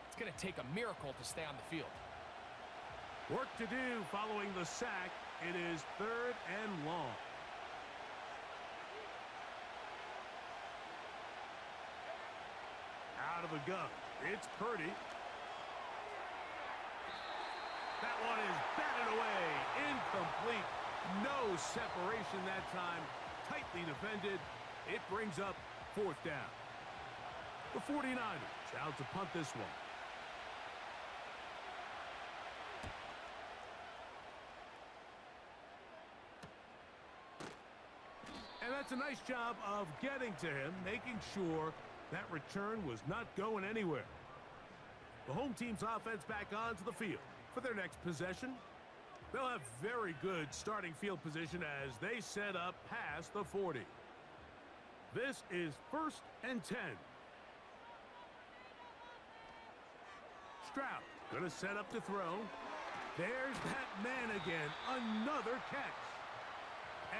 it's going to take a miracle to stay on the field. Work to do following the sack. It is 3rd and long. Out of the gun, it's Purdy. That one is batted away. Incomplete. No separation that time. Tightly defended. It brings up 4th down. The 49ers out to punt this one. And that's a nice job of getting to him, making sure that return was not going anywhere. The home team's offense back onto the field for their next possession. They'll have very good starting field position as they set up past the 40. This is 1st and 10. Stroud going to set up to throw. There's that man again. Another catch.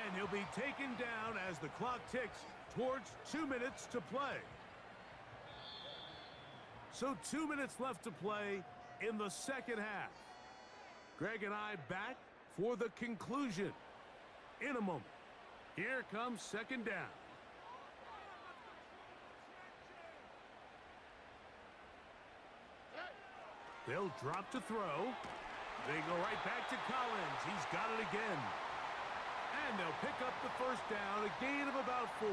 And he'll be taken down as the clock ticks towards 2 minutes to play. So 2 minutes left to play in the 2nd half. Greg and I back for the conclusion in a moment. Here comes 2nd down. They'll drop to throw. They go right back to Collins. He's got it again. And they'll pick up the 1st down, a gain of about 4.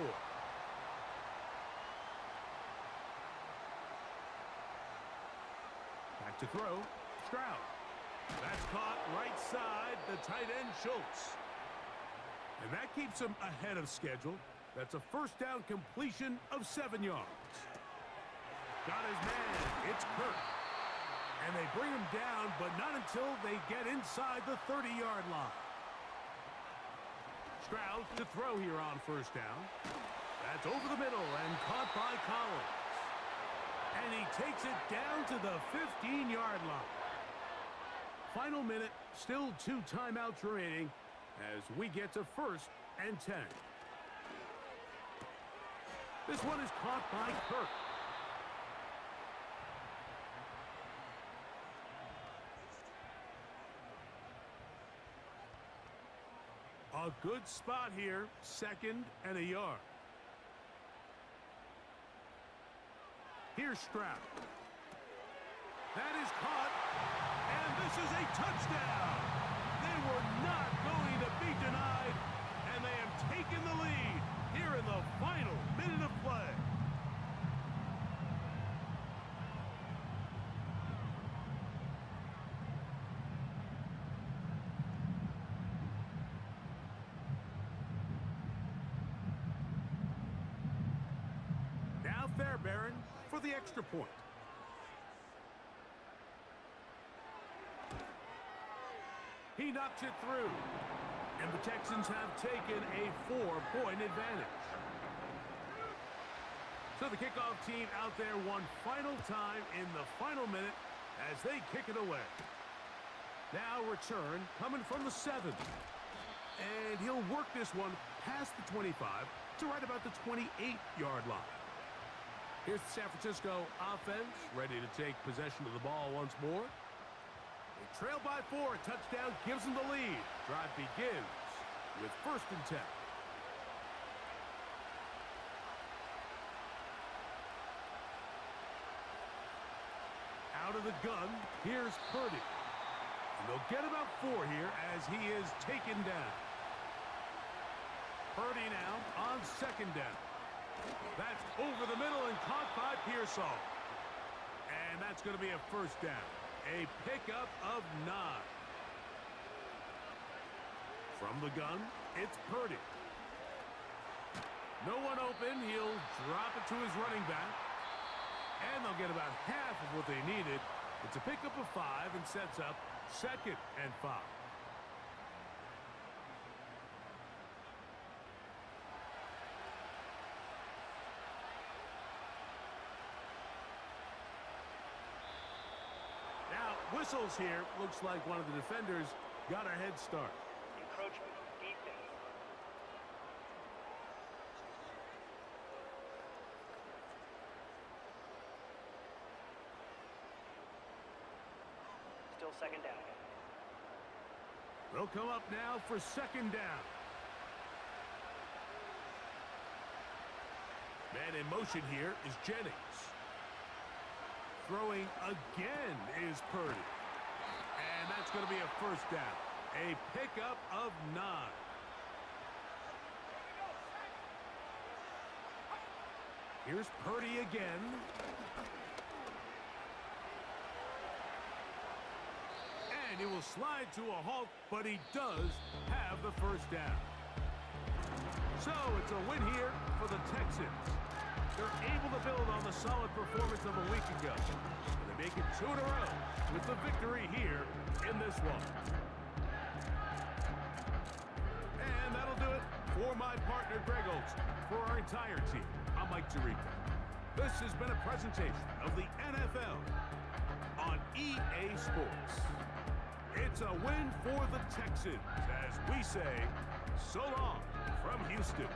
Back to throw. Stroud. That's caught right side, the tight end Schultz. And that keeps him ahead of schedule. That's a 1st down completion of 7 yards. Got his man. It's Kirk. And they bring him down, but not until they get inside the 30-yard line. Stroud to throw here on 1st down. That's over the middle and caught by Collins. And he takes it down to the 15-yard line. Final minute, still 2 timeouts remaining as we get to 1st and 10. This one is caught by Kirk. A good spot here, 2nd and a yard. Here's Stroud. That is caught, and this is a touchdown. They were not going to be denied, and they have taken the lead here in the final minute of play. Now Fairbairn for the extra point. He knocks it through, and the Texans have taken a 4-point advantage. So the kickoff team out there one final time in the final minute as they kick it away. Now return coming from the 7th. And he'll work this one past the 25 to right about the 28-yard line. Here's the San Francisco offense, ready to take possession of the ball once more. They trail by 4. A touchdown gives them the lead. Drive begins with 1st and 10. Out of the gun, here's Purdy. And they'll get about 4 here as he is taken down. Purdy now on 2nd down. That's over the middle and caught by Pearsall. And that's going to be a 1st down. A pickup of 9. From the gun, it's Purdy. No one open. He'll drop it to his running back. And they'll get about half of what they needed. It's a pickup of 5 and sets up 2nd and 5. Now, whistles here. Looks like one of the defenders got a head start. Encroachment, defense. Still 2nd down. They'll come up now for 2nd down. Man in motion here is Jennings. Throwing again is Purdy. And that's going to be a 1st down. A pickup of 9. Here's Purdy again. And he will slide to a halt, but he does have the 1st down. So it's a win here for the Texans. They're able to build on the solid performance of a week ago. And they make it 2 in a row with the victory here in this one. And that'll do it for my partner, Greg Olson. For our entire team, I'm Mike Tirico. This has been a presentation of the NFL on EA Sports. It's a win for the Texans as we say so long from Houston.